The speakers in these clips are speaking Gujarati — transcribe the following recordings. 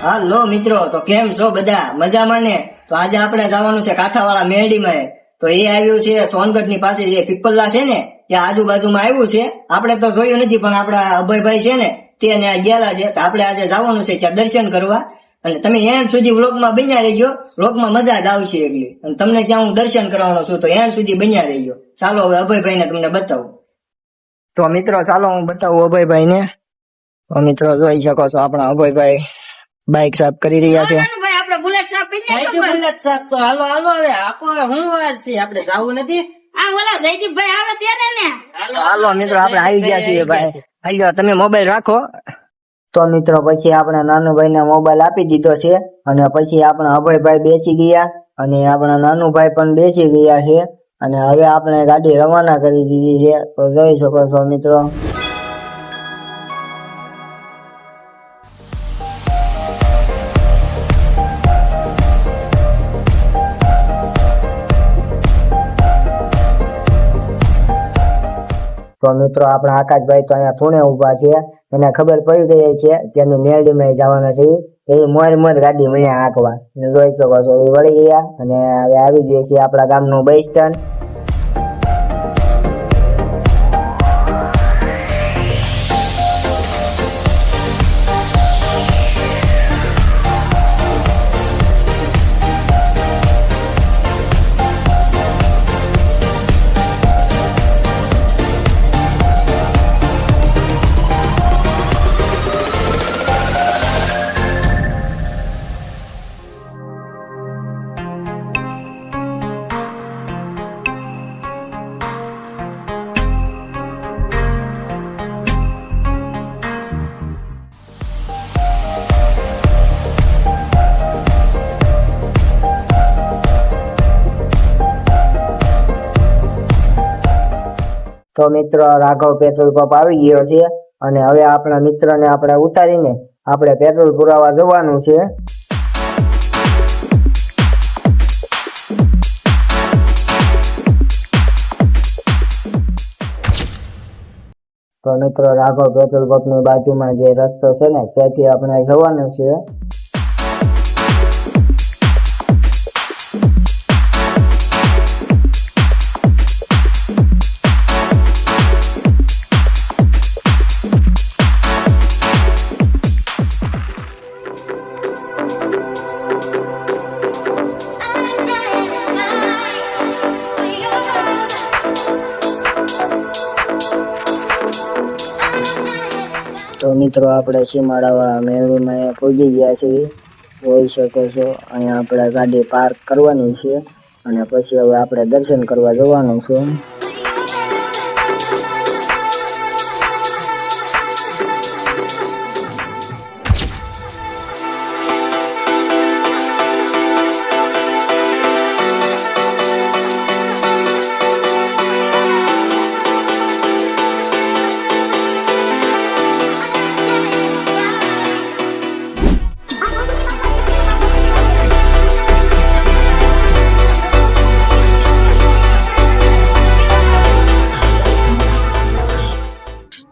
હાલો મિત્રો, તો કેમ છો બધા? મજામાં ને? તો આજે આપણે જવાનું છે કાંઠાવાળા મેરડીમાં. તો એ આવ્યું છે સોનગઢ ની પાસે જે પીપલ્લા છે ને ત્યાં આજુબાજુમાં આવ્યું છે. આપણે તો જોયું નથી, પણ આપણા અભયભાઈ છે ને તે ત્યાં ગયેલા છે. તો આપણે આજે જવાનું છે ત્યાં દર્શન કરવા. અને તમે એન્ડ સુધી વ્લોગમાં બન્યા રહેજો. વ્લોગમાં મજા જ આવશે એટલી. અને તમને ત્યાં હું દર્શન કરવાનો છું, તો એન્ડ સુધી બન્યા રહેજો. ચાલો હવે અભયભાઈ ને તમને બતાવું. તો મિત્રો ચાલો હું બતાવું અભયભાઈ ને. તો મિત્રો જોઈ શકો છો આપણા અભયભાઈ બાઇક સાફ કરી રહ્યા છે. બુલેટ સાફ કરી નાખો. બુલેટ સાફ તો હાલો હાલો હવે આખો હું વાર છે આપણે જાવું નથી. આ ઓલા જયદીપભાઈ આવે ત્યારે ને. હાલો મિત્રો આપણે આવી ગયા છીએ ભાઈ. હાલો તમે મોબાઈલ રાખો. તો મિત્રો પછી આપણે નાનુભાઈ ને મોબાઈલ આપી દીધો છે અને પછી આપણા અભયભાઈ બેસી ગયા અને આપણા નાનુભાઈ પણ બેસી ગયા છે અને હવે આપણે ગાડી રવાના કરી દીધી છે. તો જોઈ શકો છો મિત્રો. તો મિત્રો આપણા આકાશભાઈ તો અહીંયા થોડે ઉભા છે. એને ખબર પડી ગઈ છે કે અમે મેરડીમાં જવાના છે. એ મોર ગાડી મળ્યા આંકવા જોઈ શકો છો. એ વળી ગયા અને હવે આવી ગયો છે આપણા ગામનું બસ સ્ટેન્ડ. તો મિત્રો રાઘવ પેટ્રોલ પંપ આવી ગયો છે અને હવે આપણા મિત્રને આપણે ઉતારીને આપણે પેટ્રોલ પુરાવા જવાનું છે. તો મિત્રો રાઘવ પેટ્રોલ પંપની બાજુમાં જે રસ્તો છે ને ત્યાંથી આપણે જવાનું છે. તો મિત્રો આપણે સીમાડાવાળા મેળવીમાં પહોંચી ગયા છીએ. જોઈ શકો છો અહીંયા આપણે ગાડી પાર્ક કરવાની છે અને પછી હવે આપણે દર્શન કરવા જવાનું છે.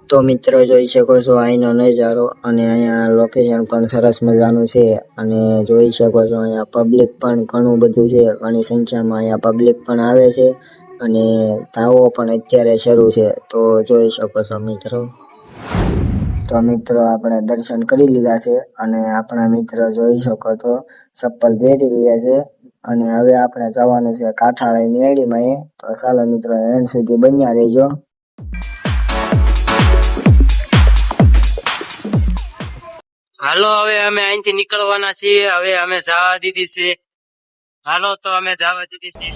તો મિત્રો જોઈ શકો છો અહીંનો નજારો અને અહીંયા લોકેશન પણ સરસ મજાનું છે અને જોઈ શકો છો અહીંયા પબ્લિક પણ ઘણું બધું છે. ઘણી સંખ્યામાં અહીંયા પબ્લિક પણ આવે છે અને ધાવો પણ અત્યારે શરૂ છે. તો જોઈ શકો છો મિત્રો. તો મિત્રો આપણે દર્શન કરી લીધા છે અને આપણા મિત્ર જોઈ શકો તો ચપ્પલ પહેરી રહ્યા છે અને હવે આપણે જવાનું છે કાંઠાળા મેરડીમાં. તો ચાલો મિત્રો એન્ડ સુધી બન્યા રહેજો. હાલો હવે અમે અહીંથી નીકળવાના છીએ. હવે અમે જવા દીધી છે. હાલો તો અમે જવા દીધી છે.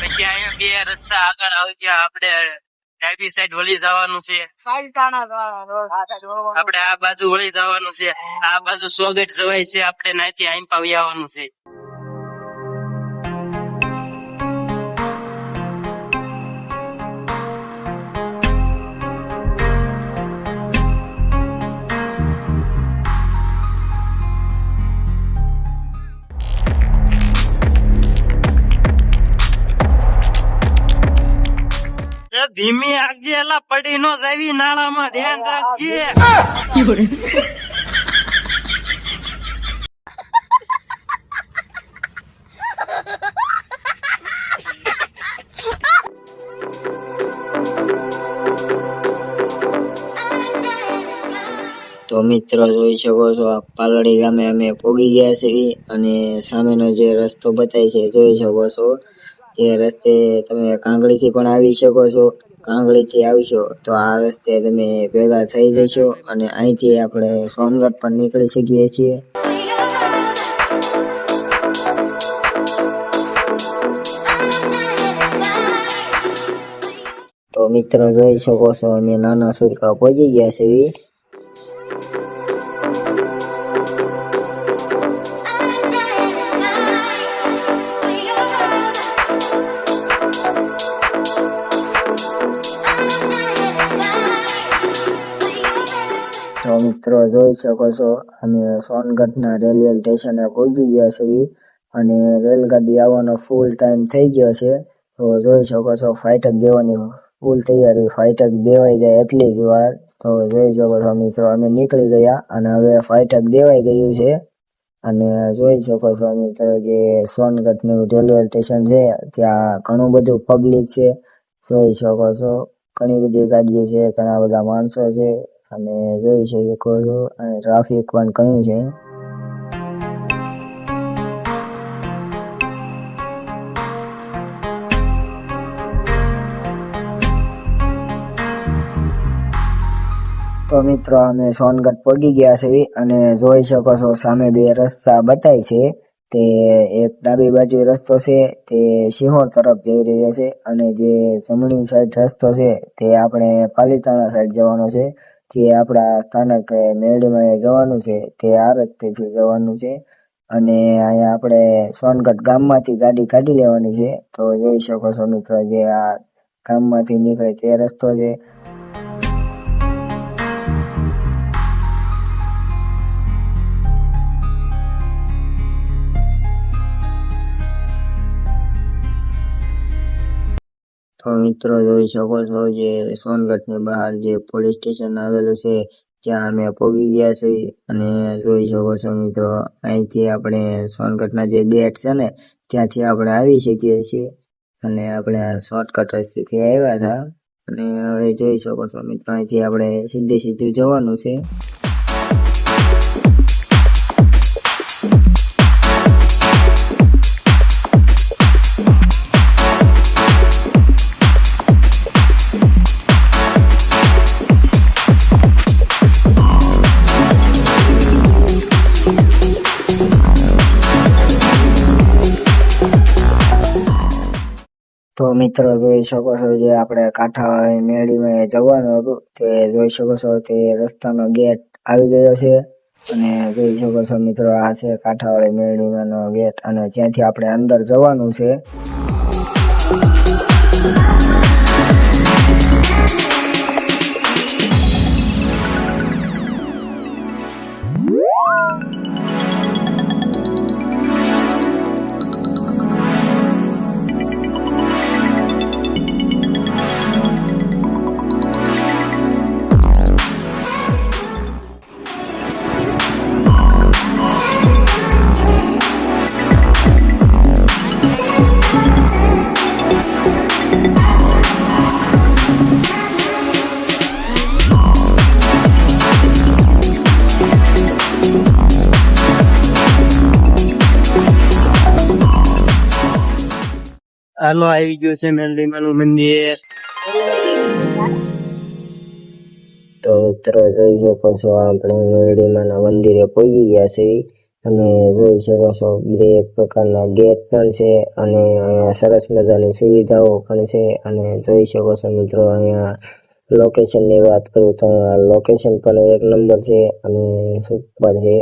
પછી અહીંયા બે રસ્તા આગળ આવી ગયા. આપણે ડાબી સાઈડ વળી જવાનું છે. આપણે આ બાજુ વળી જવાનું છે. આ બાજુ સોગટ જવાય છે. આપણે નાથી આઈમ પાવી આવવાનું છે. ધીમી આગજે, એલા પડી નો જાવી નાળામાં, ધ્યાન રાખજે. તો મિત્રો જોઈ શકો છો આ પાલડી ગામે અમે પોગી ગયા છીએ અને સામેનો જે રસ્તો બતાય છે જોઈ શકો છો. જે રસ્તે તમે કાંગડીથી પણ આવી શકો છો. કાંગડીથી આવશો તો આ રસ્તે તમે ભેગા થઈ જશો અને અહીંથી આપણે સોનગઢ પણ નીકળી શકીએ છીએ. તો મિત્રો જોઈ શકો છો અમે નાના સુરકા પહોંચી ગયા છીએ. તો મિત્રો જોઈ શકો છો અમે સોનગઢના રેલવે સ્ટેશને પહોંચી ગયા છીએ અને રેલગાડી આવવાનો ફૂલ ટાઈમ થઈ ગયો છે. તો જોઈ શકો છો ફાટક દેવાની ફૂલ તૈયારી, ફાટક દેવાઈ જાય એટલી જ વાર. તો જોઈ શકો છો મિત્રો અમે નીકળી ગયા અને હવે ફાટક દેવાઈ ગયું છે અને જોઈ શકો છો મિત્રો જે સોનગઢનું રેલવે સ્ટેશન છે ત્યાં ઘણું બધું પબ્લિક છે. જોઈ શકો છો ઘણી બધી ગાડીઓ છે, ઘણા બધા માણસો છે અને જોઈ શકો છો અને ટ્રાફિક પણ ઘણું છે. તો મિત્રો અમે સોનગઢ પહોંચી ગયા છીએ અને જોઈ શકો છો સામે બે રસ્તા બતાય છે. તે એક ડાબી બાજુ રસ્તો છે તે સિહોર તરફ જઈ રહ્યો છે અને જે જમણી સાઈડ રસ્તો છે તે આપણે પાલીતાણા સાઈડ જવાનો છે. જે આપણા સ્થાનક મેરડીમાં જવાનું છે તે આ રસ્તેથી જવાનું છે અને અહીંયા આપણે સોનગઢ ગામમાંથી ગાડી કાઢી લેવાની છે. તો જોઈ શકો છો મિત્રો જે આ ગામમાંથી નીકળે તે રસ્તો છે. તો મિત્રો જોઈ શકો છો જે સોનગઢની બહાર જે પોલીસ સ્ટેશન આવેલું છે ત્યાં અમે પહોંચી ગયા છીએ અને જોઈ શકો છો મિત્રો અહીંથી આપણે સોનગઢના જે ગેટ છે ને ત્યાંથી આપણે આવી શકીએ છીએ અને આપણે આ શોર્ટકટ રસ્તેથી આવ્યા હતા અને હવે જોઈ શકો છો મિત્રો અહીંથી આપણે સીધું જવાનું છે. તો મિત્રો જોઈ શકો છો જે આપણે કાંઠાવાળી મેરડીમાં જવાનું હતું તે જોઈ શકો છો તે રસ્તાનો ગેટ આવી ગયો છે અને જોઈ શકો છો મિત્રો આ છે કાંઠાવાળી મેરડીમાંનો ગેટ અને ત્યાંથી આપણે અંદર જવાનું છે. હાલો આવી ગયું છે મેરડીમાનું મંદિર. તો મિત્રો જોઈ શકો છો આપણે મેરડીમાના મંદિરે પહોંચી ગયા છીએ અને જોઈ શકો છો બે પ્રકારના ગેટ પણ છે અને અહીંયા સરસ મજાની સુવિધાઓ પણ છે અને જોઈ શકો છો મિત્રો અહીંયા લોકેશનની વાત કરું તો લોકેશન પણ એક નંબર છે અને સુપર છે.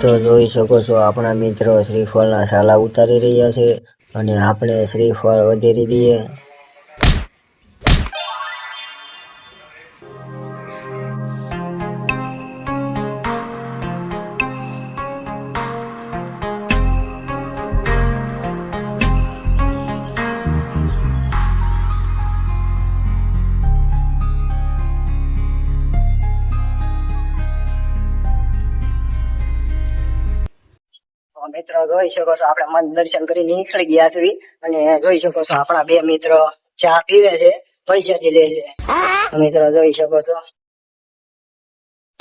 તો જોઈ શકો છો આપણા મિત્રો શ્રીફળના સાલા ઉતારી રહ્યા છે અને આપણે શ્રીફળ વધેરી દઈએ. મિત્રો જોઈ શકો છો આપણે મન દર્શન કરી નીકળી ગયા છીએ અને જોઈ શકો છો આપણા બે મિત્રો ચા પીવે છે, પૈસાથી લે છે. મિત્રો જોઈ શકો છો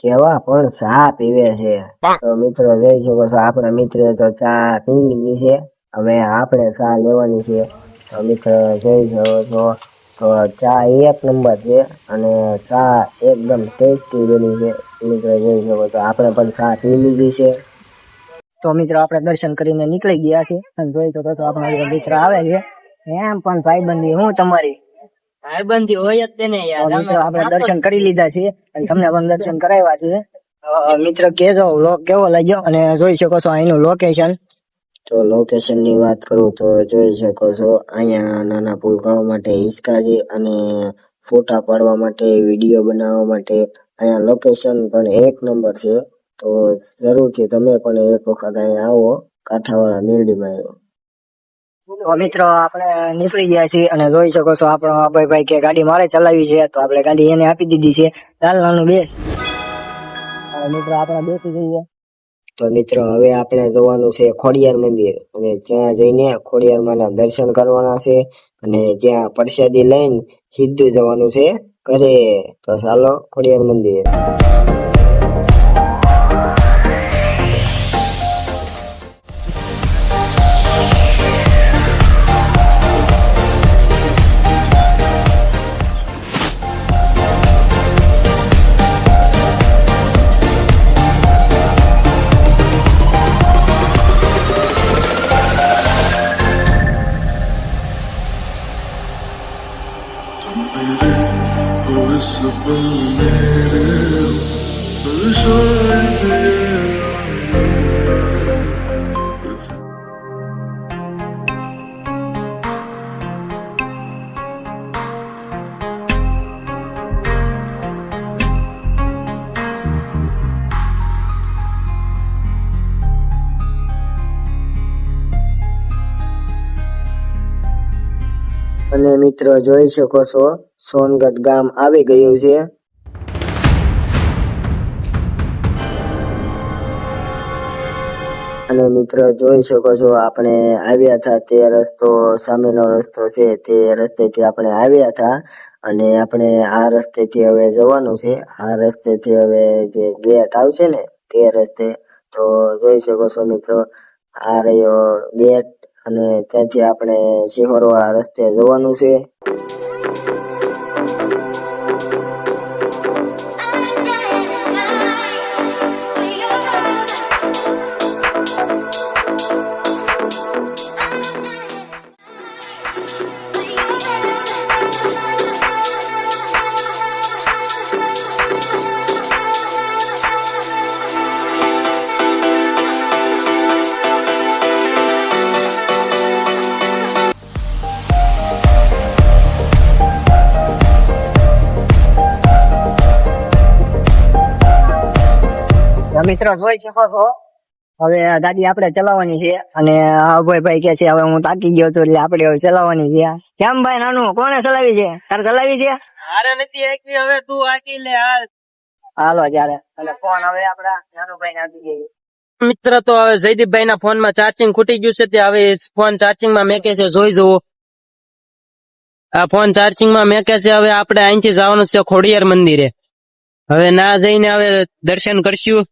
કેવા પણ ચા પીવે છે. તો મિત્રો જોઈ શકો છો આપણા મિત્રે તો ચા પી લીધી છે, હવે આપણે ચા લેવાની છે. તો મિત્રો જોઈ શકો છો તો ચા એક નંબર છે અને ચા એકદમ ટેસ્ટી બની છે. મિત્રો જોઈ શકો છો આપણે પણ ચા પી લીધી છે. તો મિત્રો આપણે દર્શન કરીને નીકળી ગયા છે અને જોઈ શકો છો આપણા મિત્ર આવે છે. એમ પણ ભાઈબંધી હું તમારી ભાઈબંધી હોય જ તેને યાર. મિત્રો આપણે દર્શન કરી લીધા છે અને તમને પણ દર્શન કરાવ્યા છે. મિત્ર કેજો વ્લોગ કેવો લાગ્યો અને જોઈ શકો છો અહીંનું લોકેશન. તો લોકેશન ની વાત કરું તો જોઈ શકો છો અહીંયા નાના પુલકાઓ માટે હિંચકા છે અને ફોટા પાડવા માટે, વિડીયો બનાવવા માટે અહીંયા લોકેશન પણ એક નંબર છે. તો જરૂરથી તમે પણ એક વખત અહીંયા આવો કાંઠાવાળા મેરડીમાં આવો. તો મિત્રો આપણે નીકળી ગયા છીએ અને જોઈ શકો છો આપણો ભાઈ કે ગાડી મારે ચલાવી છે તો આપણે ગાડી એને આપી દીધી છે. ચાલ નાનું બેસ. મિત્રો આપણે બેસી જઈએ. તો મિત્રો હવે આપણે જવાનું છે ખોડિયાર મંદિર અને ત્યાં જઈને ખોડિયારમાંના દર્શન કરવાના છે અને ત્યાં પ્રસાદી લઈને સીધું જવાનું છે ઘરે. તો ચાલો ખોડિયાર મંદિર. અને મિત્રો જોઈ શકો છો સોનગઢ ગામ આવી ગયું છે. અને મિત્રો જોઈ શકો છો આપણે આવ્યા હતા તે રસ્તો, સામેનો રસ્તો છે તે રસ્તેથી આપણે આવ્યા હતા અને આપણે આ રસ્તેથી હવે જવાનું છે. આ રસ્તેથી હવે જે ગેટ આવશે ને તે રસ્તે. તો જોઈ શકો છો મિત્રો આ રહ્યો ગેટ અને ત્યાંથી આપણે શિહોરવાળા રસ્તે જવાનું છે. મિત્રો જોઈ શકો છો હવે ગાડી આપણે ચલાવવાની છે અને ભાઈ કે છે હવે હું તાકી ગયો છું એટલે આપણે હવે ચલાવવાની છે. કેમ ભાઈ નાનું કોને ચલાવી છે? તારે ચલાવી છે? હારે નથી આકી, હવે તું આકી લે હાલ. હાલો ત્યારે અને ફોન હવે આપડા નાનુભાઈ ને આપી દઈએ. મિત્ર તો હવે જયદીપભાઈ ના ફોન માં ચાર્જિંગ ખૂટી ગયું છે તે હવે ફોન ચાર્જિંગ માં મેકે છે. જોઈ જુઓ આ ફોન ચાર્જિંગ માં મેકે છે. હવે આપણે અહીંથી જવાનું છે ખોડિયાર મંદિરે. હવે ના જઈને હવે દર્શન કરશું.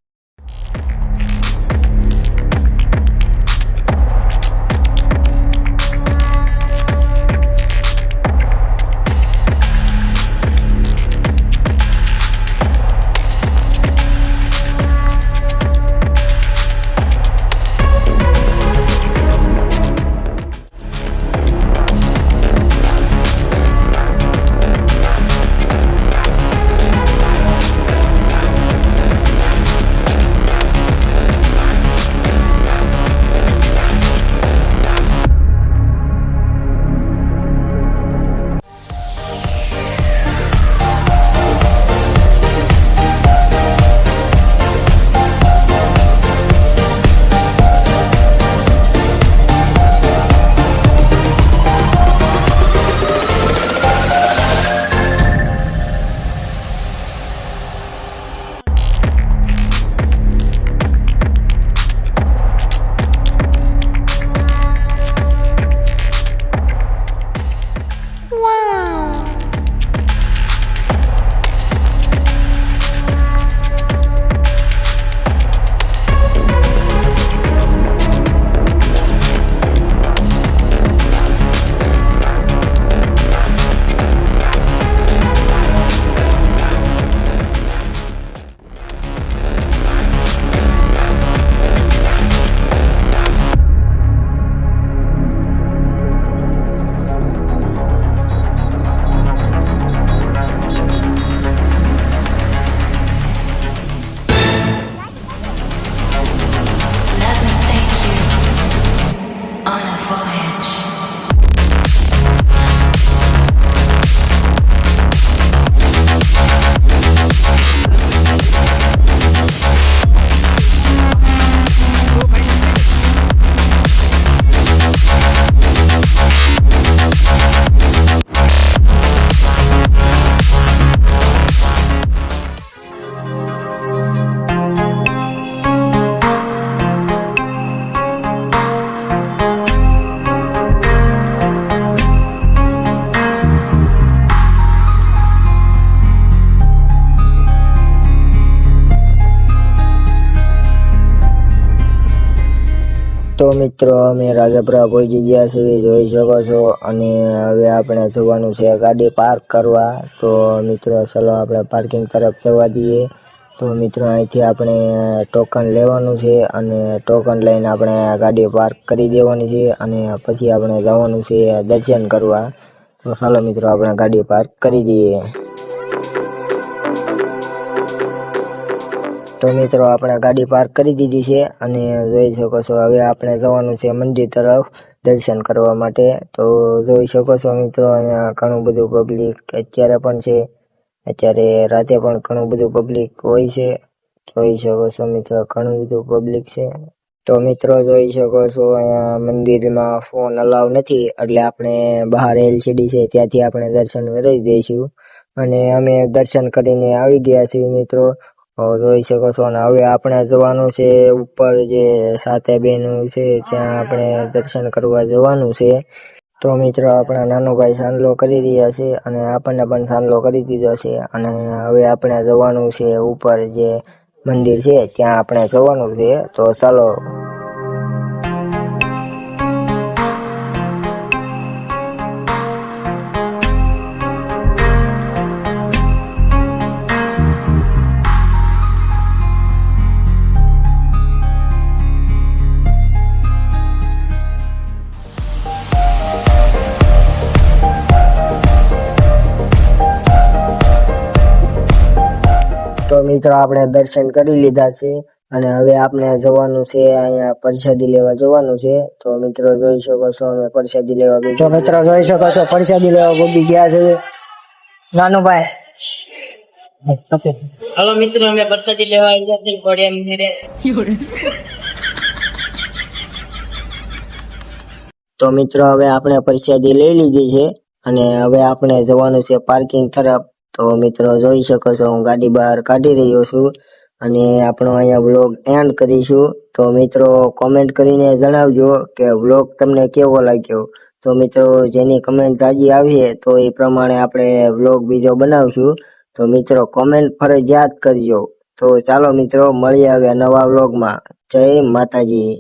તો મિત્રો અમે રાજપરા પહોંચી ગયા છીએ, જોઈ શકો છો. અને હવે આપણે જવાનું છે ગાડી પાર્ક કરવા. તો મિત્રો ચલો આપણે પાર્કિંગ તરફ જવા દઈએ. તો મિત્રો અહીંથી આપણે ટોકન લેવાનું છે અને ટોકન લઈને આપણે ગાડી પાર્ક કરી દેવાની છે અને પછી આપણે જવાનું છે દર્શન કરવા. તો ચાલો મિત્રો આપણે ગાડી પાર્ક કરી દઈએ. તો મિત્રો આપણે ગાડી પાર્ક કરી દીધી છે અને જોઈ શકો છો હવે આપણે જવાનું છે મંદિર તરફ દર્શન કરવા માટે. તો જોઈ શકો છો મિત્રો અહીંયા ઘણું બધું પબ્લિક અત્યારે પણ છે, અત્યારે રાતે પણ ઘણું બધું પબ્લિક હોય છે. જોઈ શકો છો મિત્રો ઘણું બધું પબ્લિક છે. તો મિત્રો જોઈ શકો છો અહીંયા મંદિરમાં ફોન અલાવ નથી, એટલે આપણે બહાર LCD છે ત્યાંથી આપણે દર્શન કરી દઈશું. અને અમે દર્શન કરીને આવી ગયા છીએ મિત્રો. જોઈ શકો છો. અને હવે આપણે જવાનું છે ઉપર જે સાતે બેનું છે ત્યાં આપણે દર્શન કરવા જવાનું છે. તો મિત્રો આપણા નાનો ભાઈ સાંડલો કરી રહ્યા છે અને આપણને પણ સાંડલો કરી દીધો છે. અને હવે આપણે જવાનું છે ઉપર જે મંદિર છે ત્યાં આપણે જવાનું છે. તો ચાલો. તો મિત્રો આપણે દર્શન કરી લીધા છે અને હવે આપણે જવાનું છે અહીંયા પ્રસાદી લેવા જવાનું છે. તો મિત્રો જોઈ શકો છો અમે પ્રસાદી લેવા ગઈ. તો મિત્રો જોઈ શકો છો પ્રસાદી લેવા ગોબી ગયા છે નાનુભાઈ. હાલો મિત્રો અમે પ્રસાદી લેવા આવ્યા છીએ ઘોડિયા મંદિરે. તો મિત્રો હવે આપણે પ્રસાદી લઈ લીધી છે અને હવે આપણે જવાનું છે પાર્કિંગ તરફ. તો મિત્રો જોઈ શકો છો હું ગાડી બહાર કાઢી રહ્યો છું અને આપણો અહીંયા વ્લોગ એન્ડ કરીશું. તો મિત્રો કોમેન્ટ કરીને જણાવજો કે વ્લોગ તમને કેવો લાગ્યો. તો મિત્રો જેની કમેન્ટ જાજી આવીએ તો એ પ્રમાણે આપણે વ્લોગ બીજો બનાવશું. તો મિત્રો કોમેન્ટ ફરજિયાત કરજો. તો ચાલો મિત્રો મળીએ હવે નવા વ્લોગમાં. જય માતાજી.